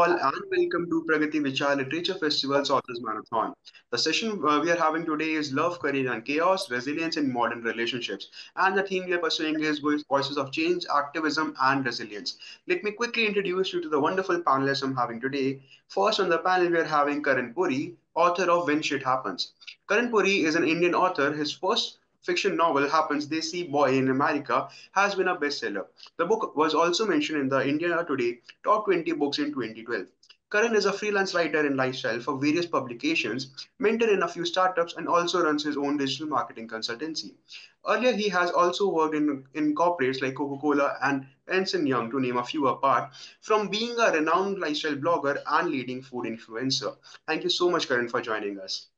all, and welcome to Pragati Vichar Literature Festival's Authors Marathon. The session we are having today is Love, Courage, and Chaos, Resilience in Modern Relationships. And the theme we are pursuing is Voices of Change, Activism, and Resilience. Let me quickly introduce you to the wonderful panelists I'm having today. First on the panel, we are having Karan Puri, author of When Shit Happens. Karan Puri is an Indian author. His first fiction novel, Happens They See Boy in America, has been a bestseller. The book was also mentioned in the India Today Top 20 Books in 2012. Karan is a freelance writer in lifestyle for various publications, mentor in a few startups, and also runs his own digital marketing consultancy. Earlier, he has also worked in corporates like Coca-Cola and Ernst& Young, to name a few apart, from being a renowned lifestyle blogger and leading food influencer. Thank you so much, Karan, for joining us.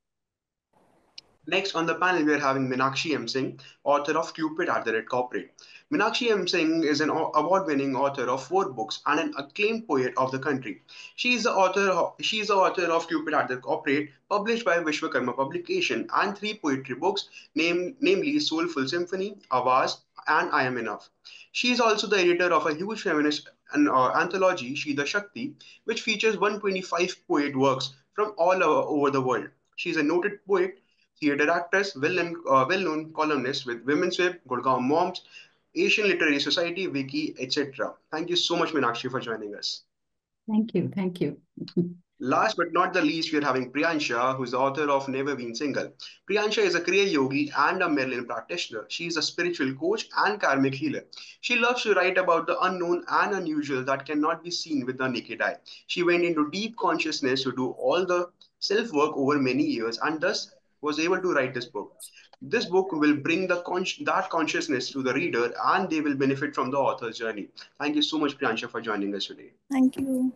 Next on the panel, we are having Meenakshi M Singh, author of Cupid at the Red Corporate. Meenakshi M Singh is an award-winning author of 4 books and an acclaimed poet of the country. She is the author of Cupid at the Corporate, published by Vishwakarma Publication, and 3 poetry books, namely Soulful Symphony, Avaz, and I Am Enough. She is also the editor of a huge feminist anthology, Shida Shakti, which features 125 poet works from all over the world. She is a noted poet, theatre actress, well-known columnist with Women's Web, Gurgaon Moms, Asian Literary Society, Wiki, etc. Thank you so much, Meenakshi, for joining us. Thank you. Thank you. Last but not the least, we are having Priyannsha, who is the author of Never Been Single. Priyannsha is a career yogi and a Merlin practitioner. She is a spiritual coach and karmic healer. She loves to write about the unknown and unusual that cannot be seen with the naked eye. She went into deep consciousness to do all the self work over many years and thus was able to write this book. This book will bring that consciousness to the reader and they will benefit from the author's journey. Thank you so much, Priyanksha, for joining us today. Thank you.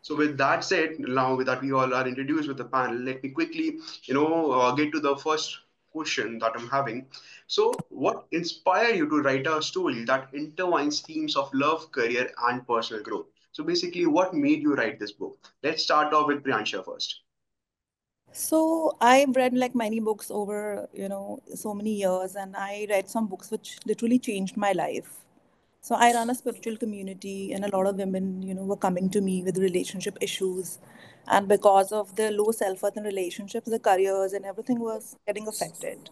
So with that said, now that we all are introduced with the panel, let me quickly, get to the first question that I'm having. So, what inspired you to write a story that intertwines themes of love, career, and personal growth? So, basically, what made you write this book? Let's start off with Priyansha first. So I've read like many books over, so many years, and I read some books which literally changed my life. So I run a spiritual community, and a lot of women, were coming to me with relationship issues, and because of their low self-worth in relationships, their careers and everything was getting affected.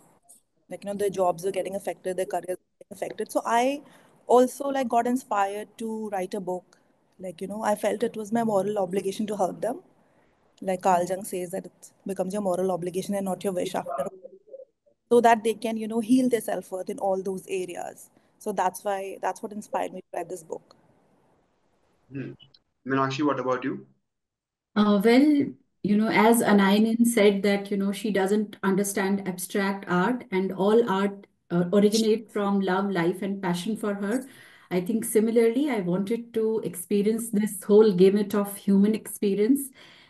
Like their jobs were getting affected, their careers were getting affected. So I also like got inspired to write a book. Like I felt it was my moral obligation to help them. Like Carl Jung says that it becomes your moral obligation and not your wish after, so that they can, heal their self worth in all those areas. So that's what inspired me to write this book. Hmm. Meenakshi, what about you? Well, as Anainin said that, she doesn't understand abstract art and all art originate from love, life, and passion for her. I think similarly, I wanted to experience this whole gamut of human experience.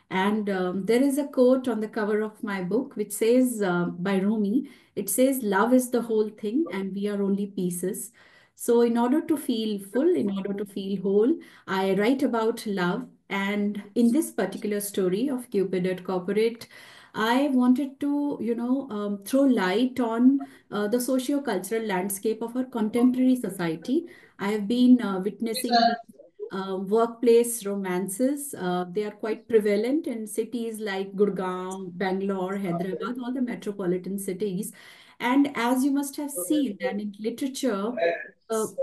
And there is a quote on the cover of my book which says, by Rumi, it says, love is the whole thing and we are only pieces. So, in order to feel full, in order to feel whole, I write about love. And in this particular story of Cupid at Corporate, I wanted to, throw light on the socio-cultural landscape of our contemporary society. I have been witnessing these workplace romances. They are quite prevalent in cities like Gurgaon, Bangalore, Hyderabad, all the metropolitan cities. And as you must have seen, and in literature,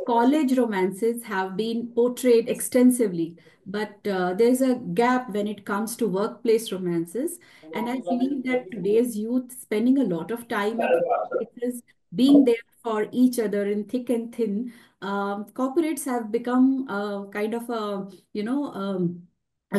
college romances have been portrayed extensively, but there's a gap when it comes to workplace romances. And I believe that today's youth spending a lot of time at workplaces, being there for each other in thick and thin, corporates have become kind of a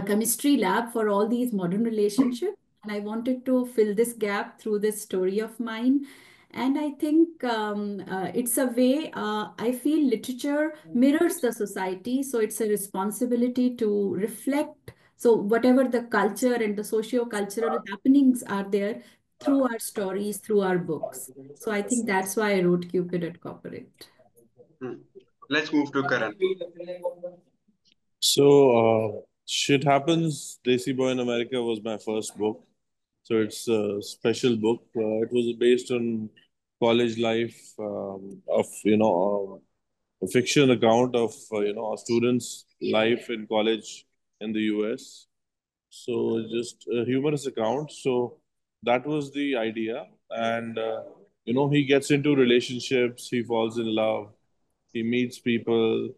chemistry lab for all these modern relationships. And I wanted to fill this gap through this story of mine. And I think it's a way I feel literature mirrors the society. So it's a responsibility to reflect. So whatever the culture and the socio-cultural happenings are there through our stories, through our books. So I think that's why I wrote Cupid at Corporate. Hmm. Let's move to Karan. So, Shit Happens, Desi Boy in America was my first book. So it's a special book. It was based on college life of, a fiction account of, a student's life in college in the US. So just a humorous account. So that was the idea, and he gets into relationships, he falls in love, he meets people,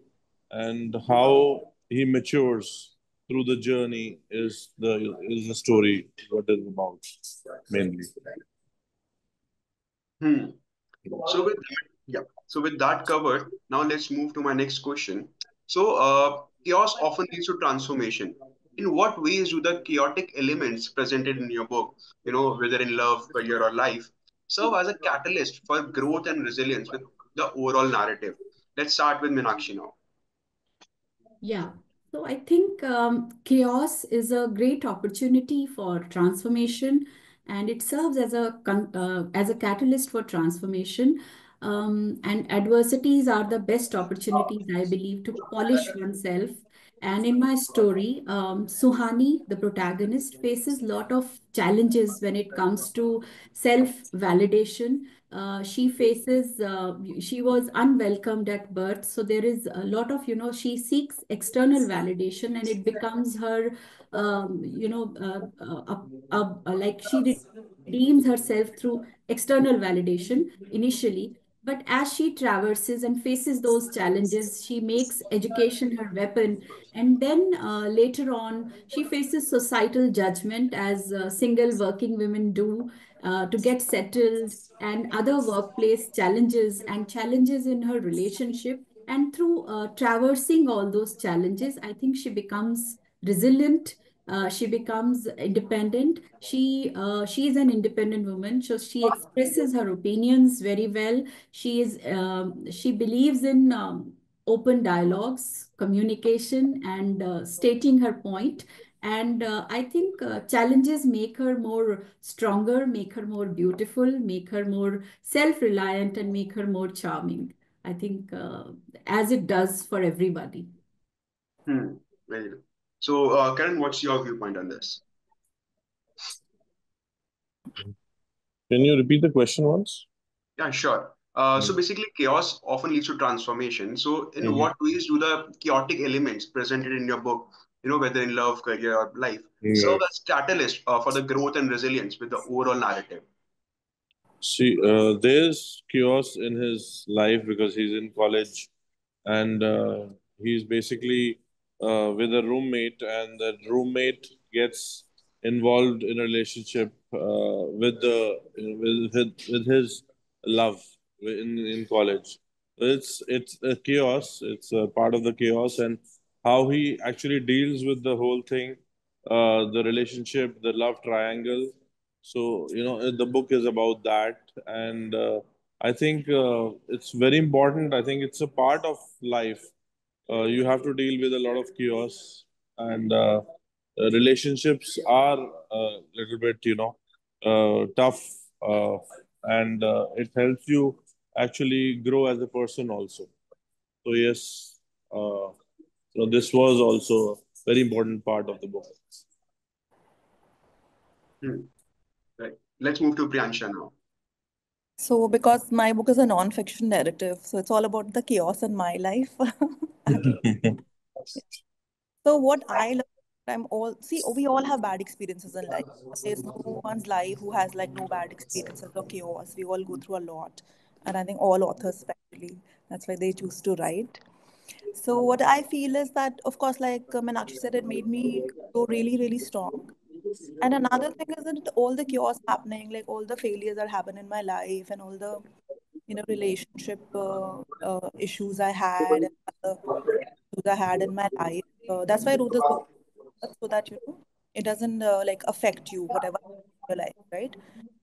and how he matures through the journey is the story what is about mainly. Hmm. So with yeah, so with that covered, now let's move to my next question. So chaos often leads to transformation. In what ways do the chaotic elements presented in your book, whether in love, career, or life, serve as a catalyst for growth and resilience with the overall narrative? Let's start with Meenakshi now. Yeah. So I think chaos is a great opportunity for transformation, and it serves as as a catalyst for transformation. And adversities are the best opportunities, I believe, to polish oneself. And in my story, Suhani, the protagonist, faces a lot of challenges when it comes to self-validation. She was unwelcomed at birth, so there is a lot of, she seeks external validation, and it becomes her, like she redeems herself through external validation initially. But as she traverses and faces those challenges, she makes education her weapon. And then later on, she faces societal judgment, as single working women do, to get settled, and other workplace challenges and challenges in her relationship. And through traversing all those challenges, I think she becomes resilient. She becomes independent. She is an independent woman, so she expresses her opinions very well. She believes in open dialogues, communication, and stating her point. And I think challenges make her more stronger, make her more beautiful, make her more self-reliant, and make her more charming. I think as it does for everybody. Hmm. Very good. So, Karen, what's your viewpoint on this? Can you repeat the question once? Yeah, sure. So Mhm. basically, chaos often leads to transformation. So, in Mhm. what ways do the chaotic elements presented in your book, whether in love, career, or life, serve Right. as catalyst for the growth and resilience with the overall narrative? See, there's chaos in his life because he's in college, and he's basically with a roommate, and that roommate gets involved in a relationship with his love in college. It's a chaos. It's a part of the chaos, and how he actually deals with the whole thing, the relationship, the love triangle. So the book is about that, and I think it's very important. I think it's a part of life. You have to deal with a lot of chaos, and relationships are a little bit, tough, and it helps you actually grow as a person also. So yes, so this was also a very important part of the book. Hmm. Right. Let's move to Priyansha now. So, because my book is a non-fiction narrative, so it's all about the chaos in my life. So what I love, I'm all see, we all have bad experiences in life. There's no one's life who has like no bad experiences or chaos. We all go through a lot, and I think all authors, especially, that's why they choose to write. So what I feel is that, of course, like Meenakshi said, it made me go really, really strong. And another thing is that all the chaos happening, like all the failures that happen in my life, and all the relationship issues I had, and other issues I had in my life. That's why I wrote this book, so that it doesn't like affect you, whatever in your life, right?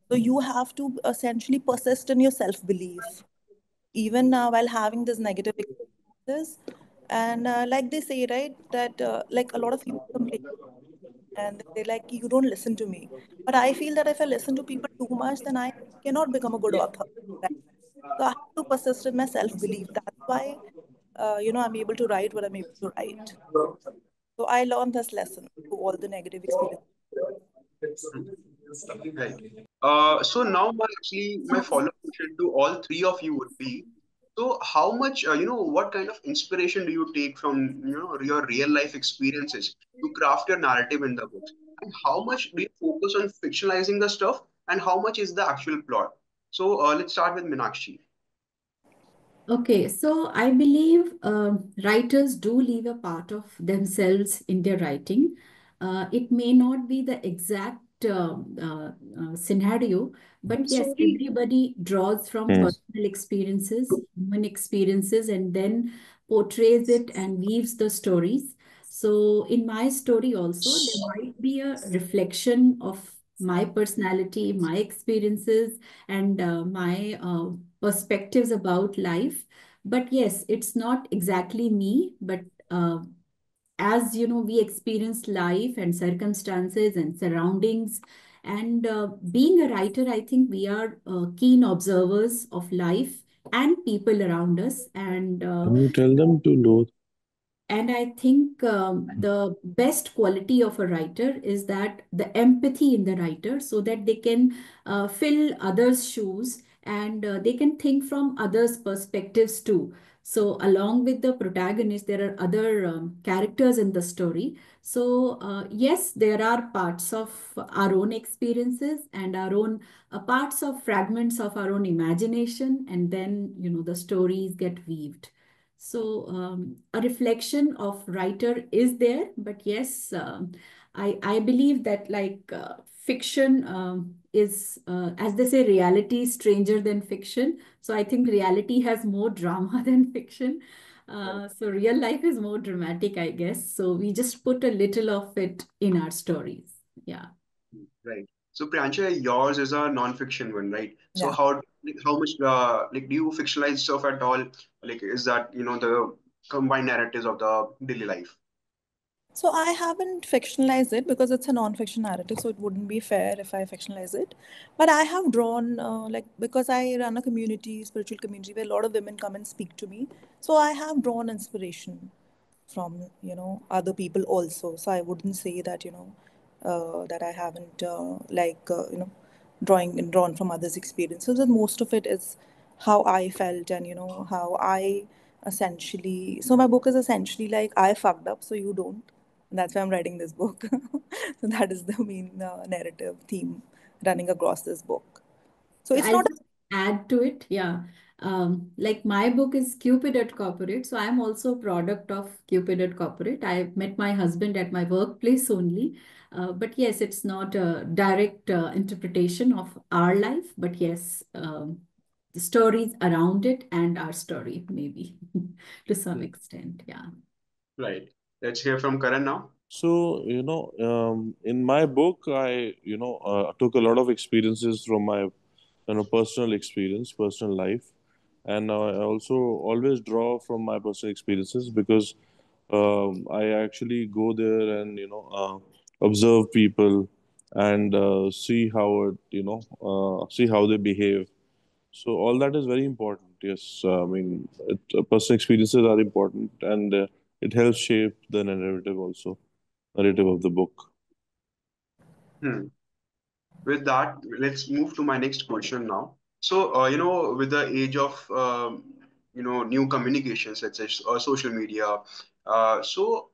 So you have to essentially persist in your self belief, even while having this negative experiences. And like they say, right, that like a lot of people complain and they're like, you don't listen to me. But I feel that if I listen to people too much, then I cannot become a good author. Right? So I have to persist in my self belief. That's why, I'm able to write what I'm able to write. So I learned this lesson through all the negative experiences. Hmm. Right. So now my follow-up question to all three of you would be, So how much, what kind of inspiration do you take from, your real life experiences to craft your narrative in the books? And how much do you focus on fictionalizing the stuff, and how much is the actual plot? So let's start with Meenakshi. Okay, so I believe writers do leave a part of themselves in their writing. It may not be the exact scenario, but yes, everybody draws from Hmm. personal experiences, human experiences, and then portrays it and weaves the stories. So, in my story, also, there might be a reflection of my personality, my experiences, and my perspectives about life. But yes, it's not exactly me, but uh, as you know, we experience life and circumstances and surroundings. And being a writer, I think we are keen observers of life and people around us. Can you tell them to load? And I think the best quality of a writer is that the empathy in the writer, so that they can fill others' shoes, and they can think from others' perspectives too. So, along with the protagonist, there are other characters in the story. So, yes, there are parts of our own experiences and our own parts of fragments of our own imagination, and then, the stories get weaved. So a reflection of writer is there, but yes, I believe that like fiction is, as they say, reality is stranger than fiction. So I think reality has more drama than fiction. So real life is more dramatic, I guess. So we just put a little of it in our stories. Yeah. Right. So Priyanksha, yours is a non-fiction one, right? So Yeah. how much do you fictionalize stuff at all? Like, is that the combined narratives of the daily life? So I haven't fictionalized it because it's a non-fiction narrative, so it wouldn't be fair if I fictionalize it. But I have drawn, like, because I run a community, spiritual community, where a lot of women come and speak to me. So I have drawn inspiration from, other people also. So I wouldn't say that, that I haven't, drawn from others' experiences. And most of it is how I felt, and, how I essentially. So my book is essentially like I fucked up, so you don't. That's why I'm writing this book. So that is the main narrative theme running across this book. So Yeah, it's I'll not. just add to it. Yeah. Like my book is Cupid at Corporate. So I'm also a product of Cupid at Corporate. I met my husband at my workplace only. But yes, it's not a direct interpretation of our life. But yes, the stories around it and our story, maybe to some Hmm. extent. Yeah. Right. Let's hear from Karan now. So, in my book, I, took a lot of experiences from my, personal experience, personal life. And I also always draw from my personal experiences because I actually go there and, observe people and see how see how they behave. So all that is very important. Yes, I mean, personal experiences are important, and it helps shape the narrative of the book. Hmm. With that, let's move to my next question now. So, with the age of new communications, let's say social media, so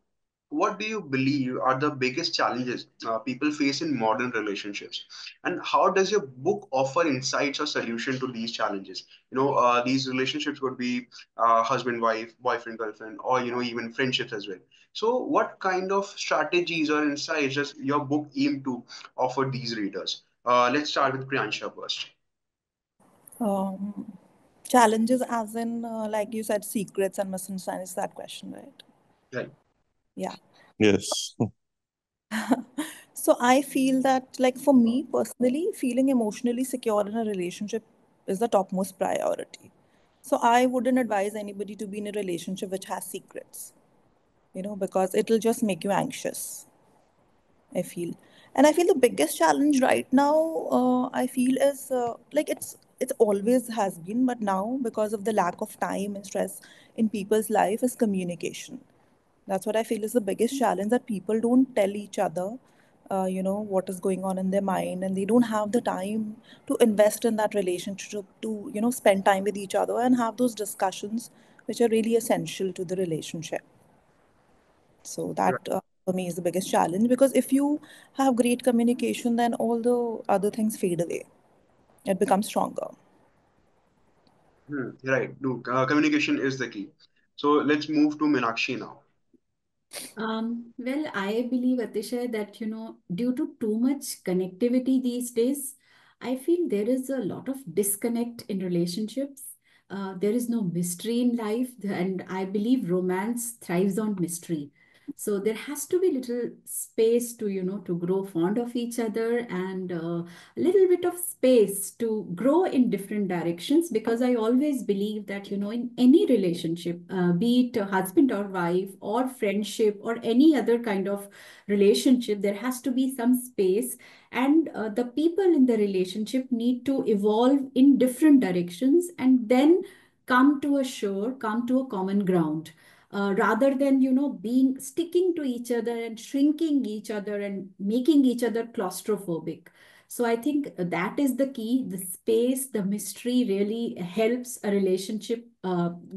what do you believe are the biggest challenges people face in modern relationships, and how does your book offer insights or solution to these challenges? These relationships could be husband wife, boyfriend girlfriend, or even friendships as well. So what kind of strategies or insights does your book aim to offer these readers? Let's start with Priyansha first. Um, Challenges, as in, like you said, secrets and misunderstandings, that question, right? Right. Yeah. Yes. So I feel that, like, for me personally, feeling emotionally secure in a relationship is the topmost priority. So I wouldn't advise anybody to be in a relationship which has secrets, because it'll just make you anxious, I feel. And I feel the biggest challenge right now, I feel, is like it's always has been, but now because of the lack of time and stress in people's life, is communication. That's what I feel is the biggest challenge, that people don't tell each other what is going on in their mind, and they don't have the time to invest in that relationship, to spend time with each other and have those discussions which are really essential to the relationship. So that, for me, is the biggest challenge, because if you have great communication, then all the other things fade away. It becomes stronger. Right. No, communication is the key. So let's move to Meenakshi now. Well, I believe, Atishay, that, due to too much connectivity these days, I feel there is a lot of disconnect in relationships. There is no mystery in life, and I believe romance thrives on mystery. So there has to be little space to, to grow fond of each other, and a little bit of space to grow in different directions, because I always believe that, in any relationship, be it a husband or wife or friendship or any other kind of relationship, there has to be some space, and the people in the relationship need to evolve in different directions and then come to a shore, come to a common ground, rather than, being sticking to each other and shrinking each other and making each other claustrophobic. So I think that is the key. The space, the mystery really helps a relationship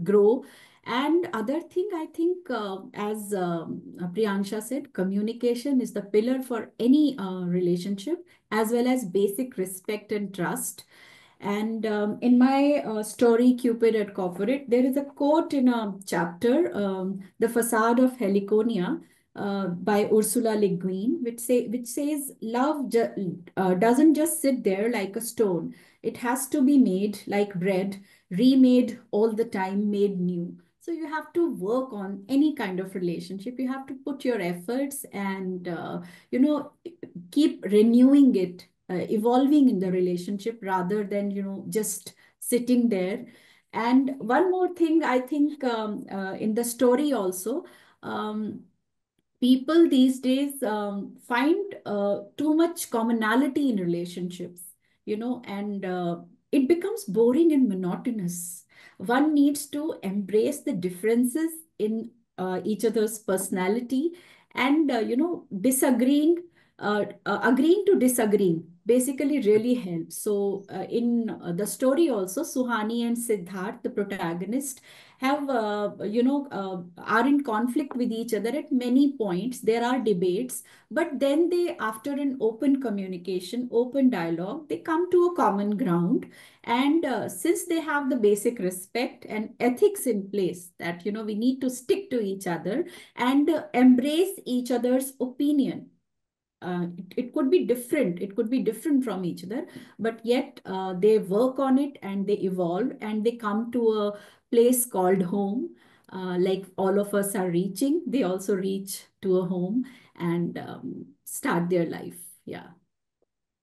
grow. And other thing, I think, as Priyansha said, communication is the pillar for any relationship, as well as basic respect and trust. And in my story, Cupid at Corporate, there is a quote in a chapter, The Facade of Heliconia, by Ursula Le Guin, which says, love doesn't just sit there like a stone. It has to be made like bread, remade all the time, made new. So you have to work on any kind of relationship. You have to put your efforts and, you know, keep renewing it, evolving in the relationship, rather than, just sitting there. And one more thing, I think, in the story also, um, people these days find too much commonality in relationships, and it becomes boring and monotonous. One needs to embrace the differences in each other's personality, and, agreeing to disagreeing basically really helps. So in the story also, Suhani and Siddharth, the protagonist, have are in conflict with each other at many points. There are debates, but then they, after an open communication, open dialogue, they come to a common ground. And since they have the basic respect and ethics in place, that, we need to stick to each other and embrace each other's opinion. It could be different, it could be different from each other, but yet they work on it and they evolve and they come to a place called home. Like all of us are reaching, they also reach to a home and start their life. Yeah.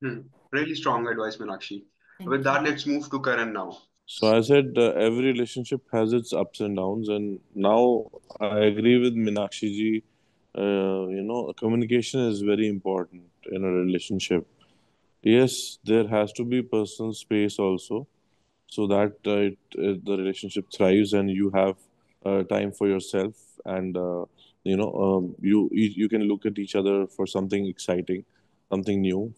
Hmm. Really strong advice, Meenakshi. With Thank that, you. let's move to Karan now. So I said every relationship has its ups and downs, and now I agree with Meenakshi ji. Communication is very important in a relationship. Yes, there has to be personal space also, so that the relationship thrives and you have time for yourself, and you can look at each other for something exciting, something new.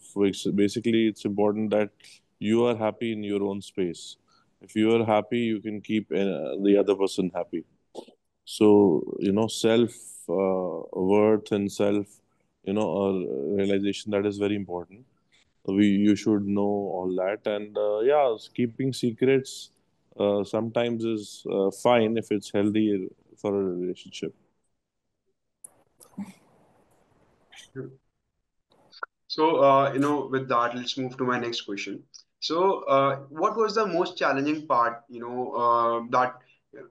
Basically, it's important that you are happy in your own space. If you are happy, you can keep the other person happy. So self worth and self realization, that is very important. You should know all that, and yeah, keeping secrets sometimes is fine if it's healthy for a relationship. Hmm. So, with that, let's move to my next question. So, what was the most challenging part, that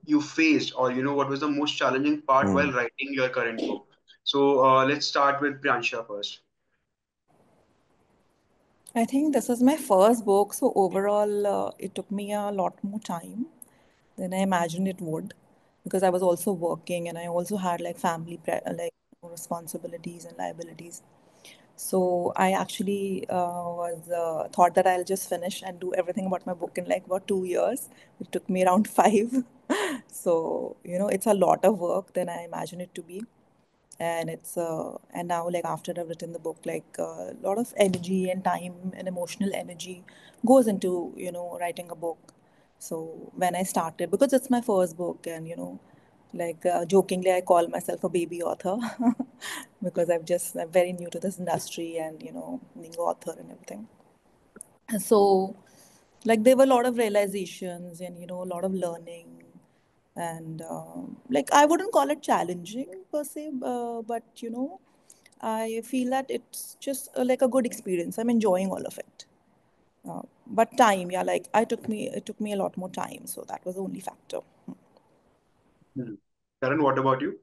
you faced, or, what was the most challenging part while Hmm. writing your current book? So, let's start with Priyansha first. I think this is my first book, so overall, it took me a lot more time than I imagined it would, because I was also working and I also had like responsibilities and liabilities. So I actually was thought that I'll just finish and do everything about my book in like about 2 years. It took me around five. So it's a lot of work than I imagined it to be. And and now, like, after I've written the book, like, a lot of energy and time and emotional energy goes into, writing a book. So when I started, because it's my first book, and like, jokingly, I call myself a baby author because I'm very new to this industry, and being author and everything. So, like, there were a lot of realizations, and a lot of learning. And like, I wouldn't call it challenging per se, but I feel that it's just like a good experience. I'm enjoying all of it. But time, yeah, like, it took me a lot more time, so that was the only factor. Hmm. Karan, what about you?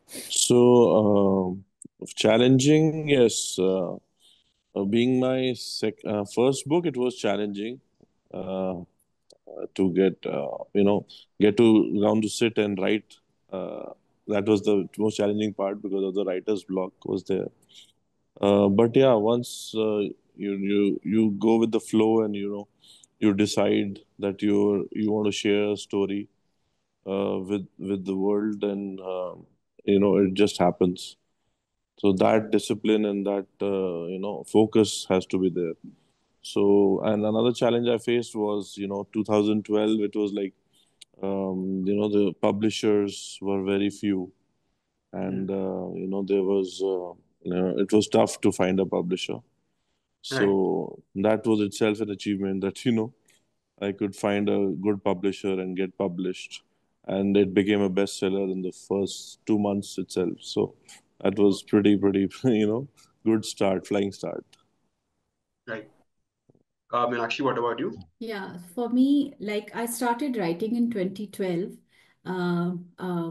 So, challenging, yes. Being my first book, it was challenging uh, to get to round to sit and write. Uh, that was the most challenging part because of the writer's block was there. But yeah, once you go with the flow, and you decide that you want to share a story with the world, and it just happens. So that discipline and that focus has to be there. So, and another challenge I faced was 2012. It was like the publishers were very few, Hmm. and there was it was tough to find a publisher. Right. So that was itself an achievement, that I could find a good publisher and get published, and it became a bestseller in the first 2 months itself. So that was pretty good start, flying start. Right. Meenakshi, what about you? Yeah, for me, like I started writing in 2012, uh, uh,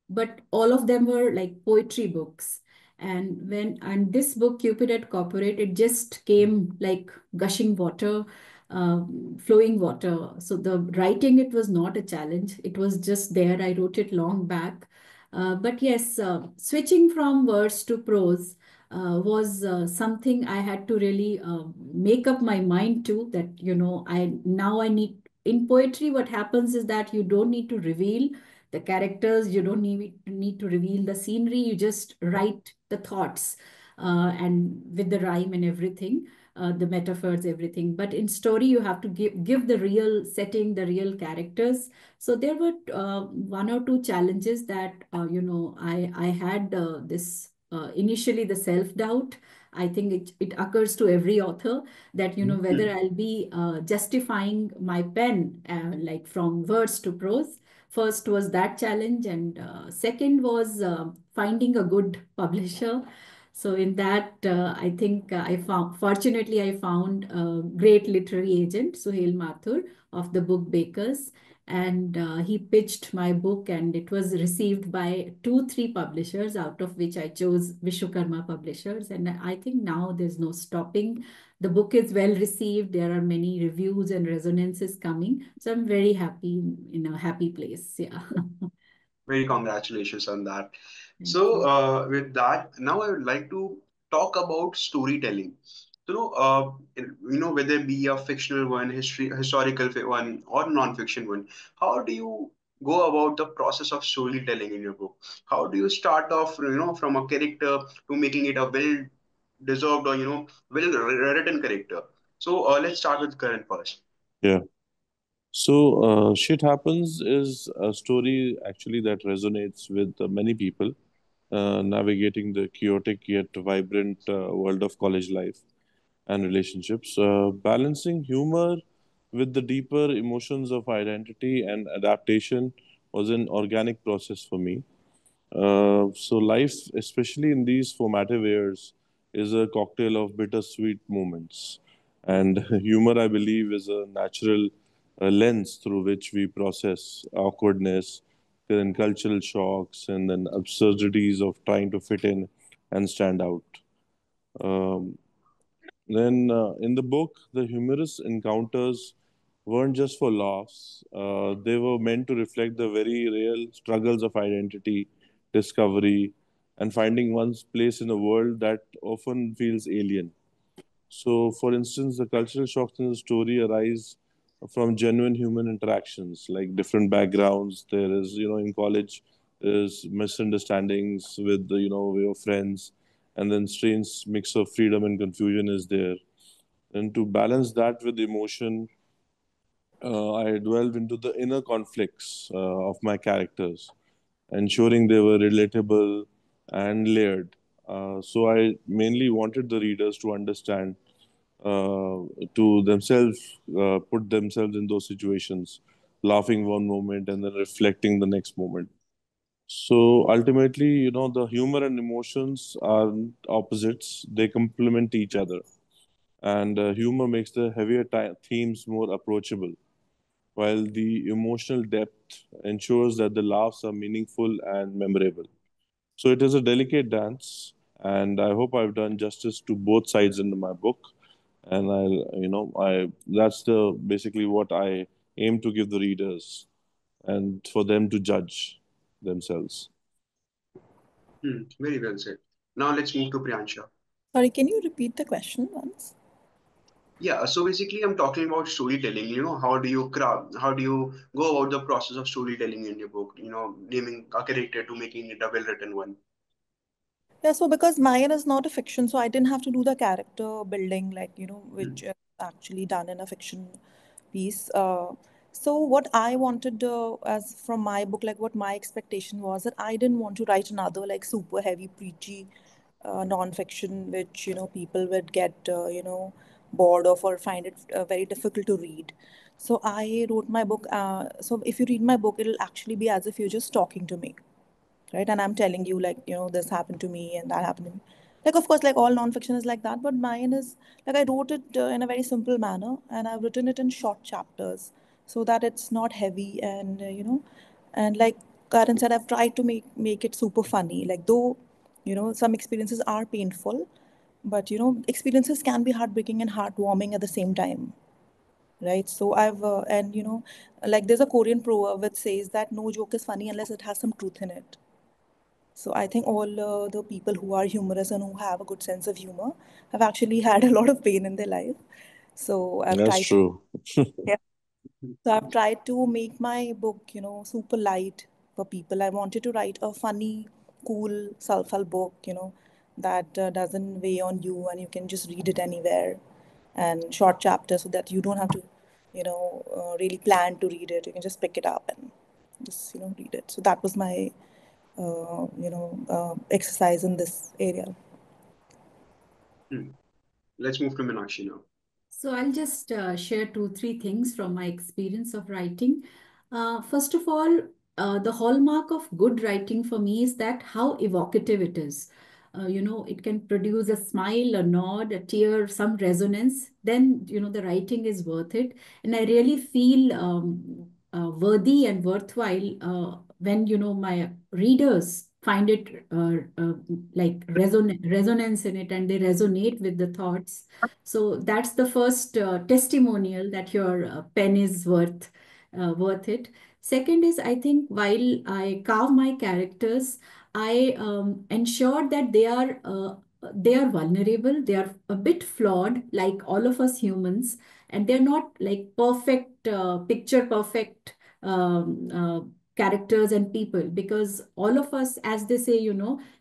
but all of them were like poetry books. And this book, Cupid at Corporate, it just came like gushing water, flowing water. So the writing, it was not a challenge. It was just there. I wrote it long back. But yes, switching from verse to prose was something I had to really make up my mind to, that I need, in poetry what happens is that you don't need to reveal the characters, you don't need to reveal the scenery, you just write the thoughts, and with the rhyme and everything, the metaphors, everything. But in story you have to give the real setting, the real characters. So there were one or two challenges that I had this initially, the self doubt. I think it occurs to every author, that Hmm. whether I'll be justifying my pen, like from verse to prose. First was that challenge, and second was finding a good publisher. So in that, I think I found, fortunately, I found a great literary agent, Suhail Mathur of the Book Bakers, and he pitched my book, and it was received by two, three publishers, out of which I chose Vishwakarma Publishers. And I think now there's no stopping. The book is well received. There are many reviews and resonances coming. So I'm very happy, in a happy place. Yeah. Very congratulations on that. Thank So, you. with that, now I would like to talk about storytelling. So, whether it be a fictional one, one, or non-fiction one, how do you go about the process of storytelling in your book? How do you start off, from a character to making it a well-deserved or well-written character? So, let's start with Karan first. Yeah. So, Shit Happens is a story actually that resonates with many people navigating the chaotic yet vibrant world of college life and relationships. Balancing humor with the deeper emotions of identity and adaptation was an organic process for me. So, life, especially in these formative years, is a cocktail of bittersweet moments. And humor, I believe, is a natural lens through which we process awkwardness, then cultural shocks, and then absurdities of trying to fit in and stand out. Um, then, in the book, the humorous encounters weren't just for laughs, they were meant to reflect the very real struggles of identity, discovery, and finding one's place in a world that often feels alien. So, for instance, the cultural shocks in the story arise from genuine human interactions, like different backgrounds. There is, in college, there's misunderstandings with the, your friends, and then strange mix of freedom and confusion is there. And to balance that with emotion, I delved into the inner conflicts of my characters, ensuring they were relatable and layered. So I mainly wanted the readers to understand, to themselves, put themselves in those situations, laughing one moment and then reflecting the next moment. So ultimately, the humor and emotions are opposites, they complement each other. And humor makes the heavier themes more approachable, while the emotional depth ensures that the laughs are meaningful and memorable. So it is a delicate dance, and I hope I've done justice to both sides in my book. And I that's the basically what I aim to give the readers, and for them to judge themselves. Very well said. Now let's move to Priyansha. Sorry, can you repeat the question once? Yeah, so basically, I'm talking about storytelling. How do you craft, how do you go about the process of storytelling in your book? Naming a character to making it a well-written one. Yeah, so because mine is not a fiction, so I didn't have to do the character building, like, Hmm. which is actually done in a fiction piece. So what I wanted, as from my book, like what my expectation was, that I didn't want to write another like super heavy preachy non-fiction, which people would get bored of or find it very difficult to read. So I wrote my book. So if you read my book, it'll actually be as if you're just talking to me, right? And I'm telling you, like, this happened to me and that happened to me. Like, of course, like all nonfiction is like that, but mine is like I wrote it in a very simple manner, and I've written it in short chapters so that it's not heavy, and and like Karan said, I've tried to make it super funny. Like, though some experiences are painful, but experiences can be heartbreaking and heartwarming at the same time, right? So I've and like there's a Korean proverb which says that no joke is funny unless it has some truth in it. So I think all the people who are humorous and who have a good sense of humor have actually had a lot of pain in their life. So I've That's tried, true. yeah. So I've tried to make my book, super light for people. I wanted to write a funny, cool self-help book, that doesn't weigh on you and you can just read it anywhere, and short chapters so that you don't have to, really plan to read it. You can just pick it up and just, read it. So that was my exercise in this area. Hmm. Let's move to Meenakshi now. So I'll just share two, three things from my experience of writing. First of all, the hallmark of good writing for me is that how evocative it is. It can produce a smile, a nod, a tear, some resonance. Then, the writing is worth it. And I really feel worthy and worthwhile when, my readers find it like resonance in it, and they resonate with the thoughts. So that's the first testimonial that your pen is worth it. Second is, I think while I carve my characters, I ensure that they are vulnerable, they are a bit flawed, like all of us humans, and they're not like perfect, picture perfect characters and people, because all of us, as they say,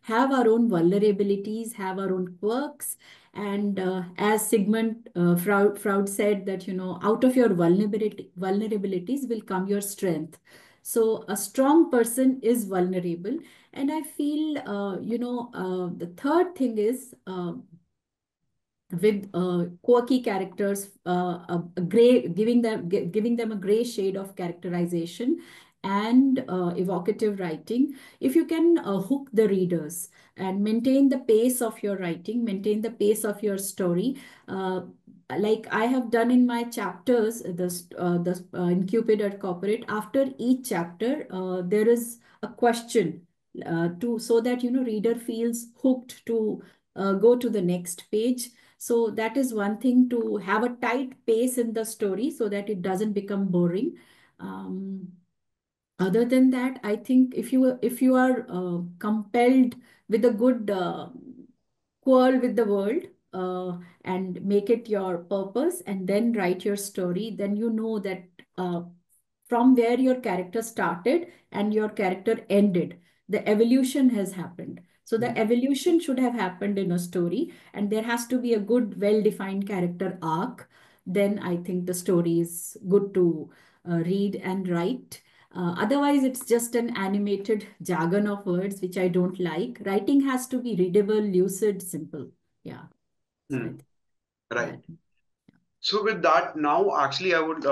have our own vulnerabilities, have our own quirks. And as Sigmund Freud said that, out of your vulnerabilities will come your strength. So a strong person is vulnerable. And I feel, the third thing is, with quirky characters, a gray, giving them a gray shade of characterization, and evocative writing. If you can hook the readers and maintain the pace of your writing, maintain the pace of your story, uh, like I have done in my chapters, the in Cupid at Corporate. After each chapter, there is a question, to so that reader feels hooked to go to the next page. So that is one thing, to have a tight pace in the story so that it doesn't become boring. Um, Other than that, I think if you are compelled with a good quarrel with the world, and make it your purpose and then write your story, then you know that uh, from where your character started and your character ended, the evolution has happened. So the evolution should have happened in a story, and there has to be a good, well-defined character arc. Then I think the story is good to read and write. Otherwise, it's just an animated jargon of words, which I don't like. Writing has to be readable, lucid, simple. Yeah. So I Hmm. think Right. that. So with that, now actually I would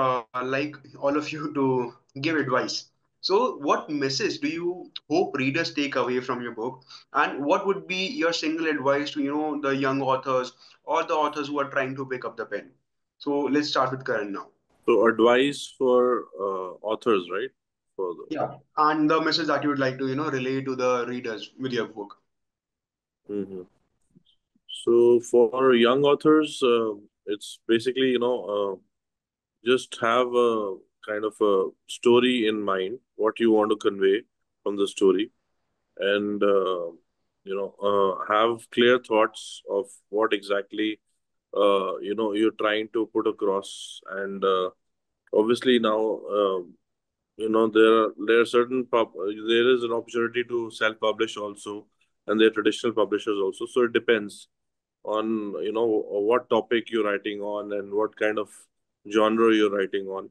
like all of you to give advice. So what message do you hope readers take away from your book, and what would be your single advice to the young authors or the authors who are trying to pick up the pen? So let's start with Karan now. So advice for authors, right? For the Yeah, and the message that you would like to relay to the readers with your book. Mhm. So for young authors, it's basically just have a kind of a story in mind, what you want to convey from the story, and have clear thoughts of what exactly you're trying to put across. And obviously now, there are there is an opportunity to self publish also, and there are traditional publishers also. So it depends on what topic you're writing on and what kind of genre you're writing on.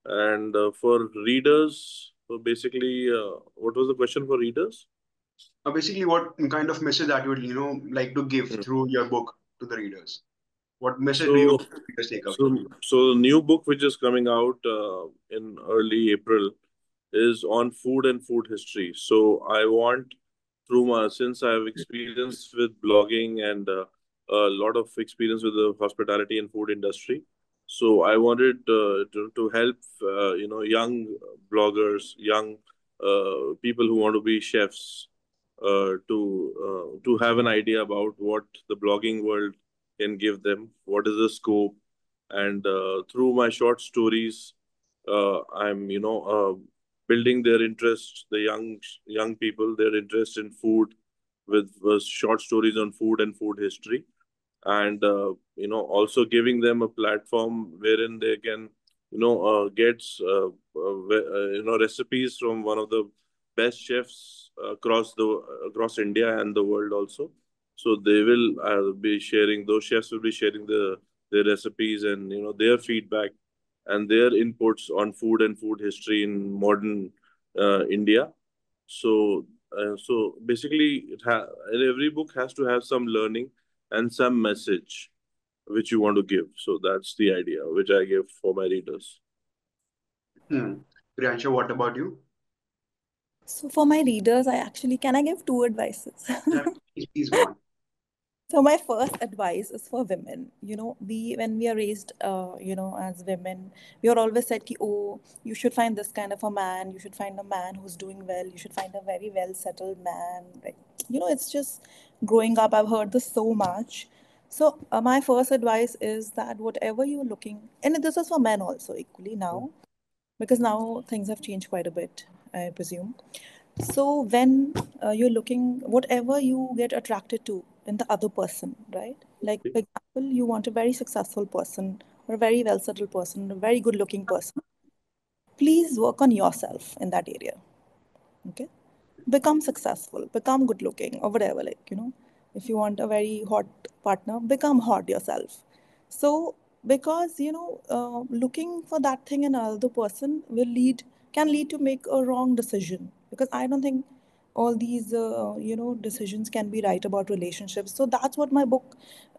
And for readers, so basically, what was the question for readers? Basically, what kind of message that you would like to give Hmm. through your book to the readers? What message do you So, hope readers take away? so the new book which is coming out in early April is on food and food history. So I want, through my, since I have experience with blogging and a lot of experience with the hospitality and food industry, so I wanted to help young bloggers, young people who want to be chefs, to have an idea about what the blogging world can give them, what is the scope, and through my short stories, I'm building their interest, the young people, their interest in food, with short stories on food and food history, and also giving them a platform wherein they can get recipes from one of the best chefs across India and the world also. So they will be sharing, those chefs will be sharing their recipes and their feedback and their inputs on food and food history in modern India. So basically, every book has to have some learning and some message which you want to give. So that's the idea which I give for my readers. Hmm. Priyansha, what about you? So for my readers, I actually can I give two advices? Yeah, please go on. So my first advice is for women. We when we are raised, as women, we are always said, ki, "Oh, you should find this kind of a man. You should find a man who's doing well. You should find a very well settled man." Like, it's just growing up. I've heard this so much. So my first advice is that whatever you're looking, and this is for men also equally now, because now things have changed quite a bit, I presume. So when you're looking, whatever you get attracted to in the other person, right? Like, Okay. for example, you want a very successful person or a very well settled person, a very good looking person. Please work on yourself in that area. Okay, become successful, become good looking, or whatever. Like, if you want a very hot partner, become hot yourself. So because looking for that thing in another person can lead to make a wrong decision, because I don't think all these decisions can be right about relationships. So that's what my book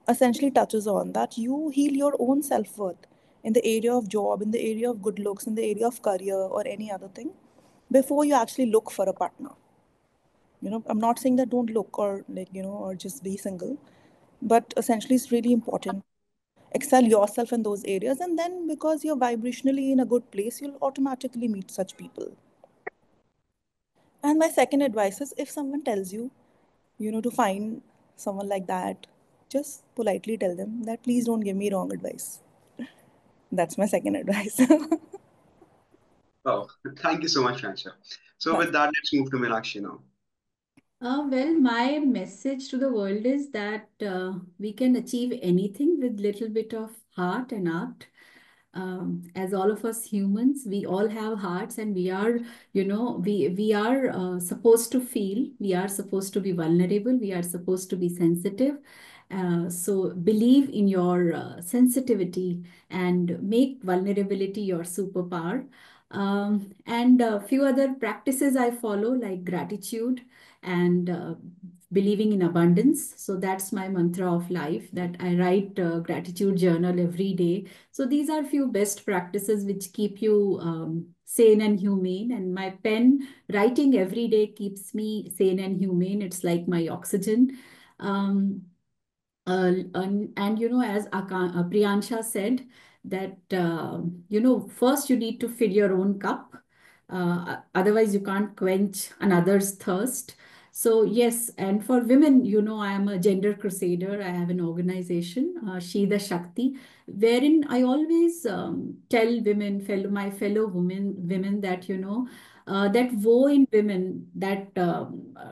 essentially touches on, that you heal your own self-worth in the area of job, in the area of good looks, in the area of career, or any other thing, before you actually look for a partner. I'm not saying that don't look, or like, or just be single, but essentially it's really important excel yourself in those areas, and then because you're vibrationally in a good place, you'll automatically meet such people. And my second advice is, if someone tells you, to find someone like that, just politely tell them that please don't give me wrong advice. That's my second advice. Oh, thank you so much, Priyansha. So with that, let's move to Meenakshi now. Well, my message to the world is that we can achieve anything with little bit of heart and art. As all of us humans, we all have hearts, and we are, we are supposed to feel. We are supposed to be vulnerable. We are supposed to be sensitive. So believe in your sensitivity and make vulnerability your superpower. And a few other practices I follow, like gratitude and believing in abundance. So that's my mantra of life, that I write gratitude journal every day. So these are few best practices which keep you sane and humane. And my pen writing every day keeps me sane and humane. It's like my oxygen. Um, and as Priyansha said, that first you need to fill your own cup. Otherwise, you can't quench another's thirst. So yes, and for women, I am a gender crusader. I have an organization, She the Shakti, wherein I always tell women, my fellow women that that woe in women that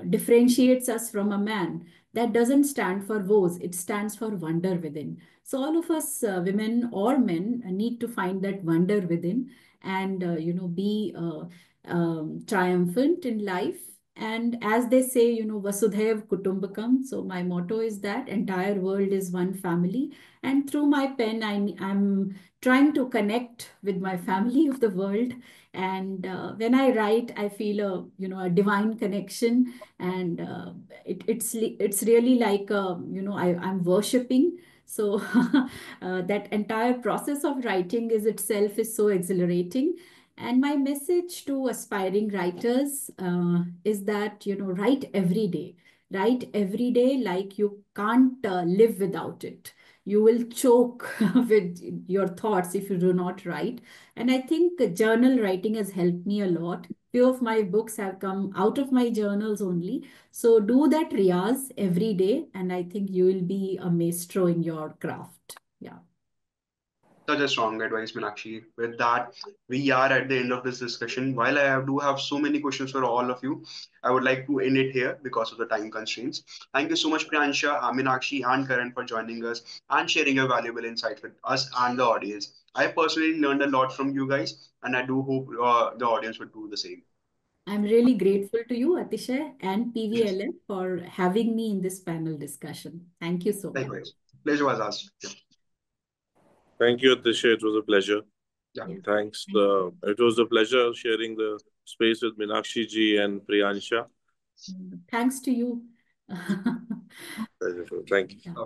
differentiates us from a man, that doesn't stand for woes, it stands for wonder within. So all of us, women or men, need to find that wonder within, and be triumphant in life. And as they say, Vasudhaiv Kutumbakam. So my motto is that entire world is one family. And through my pen, I'm trying to connect with my family of the world. And when I write, I feel a divine connection, and it's really like I'm worshiping. So that entire process of writing is itself is so exhilarating. And my message to aspiring writers is that write every day. Write every day like you can't live without it. You will choke with your thoughts if you do not write. And I think journal writing has helped me a lot. Few of my books have come out of my journals only. So do that riyaz every day, and I think you will be a maestro in your craft. Yeah. Such a strong advice, Meenakshi. With that, we are at the end of this discussion. While do have so many questions for all of you, I would like to end it here because of the time constraints. Thank you so much, Priyansha, Meenakshi, and Karan for joining us and sharing your valuable insights with us and the audience. I personally learned a lot from you guys, and I do hope the audience would do the same. I'm really grateful to you, Atishay, and PVLF for having me in this panel discussion. Thank you so much. Likewise, pleasure was ours. Yeah. Thank you, Atisha. It was a pleasure. Yeah. Yeah. And thanks. Thank you. It was a pleasure sharing the space with Meenakshi ji and Priyansha. Thanks to you. Thank you. Yeah.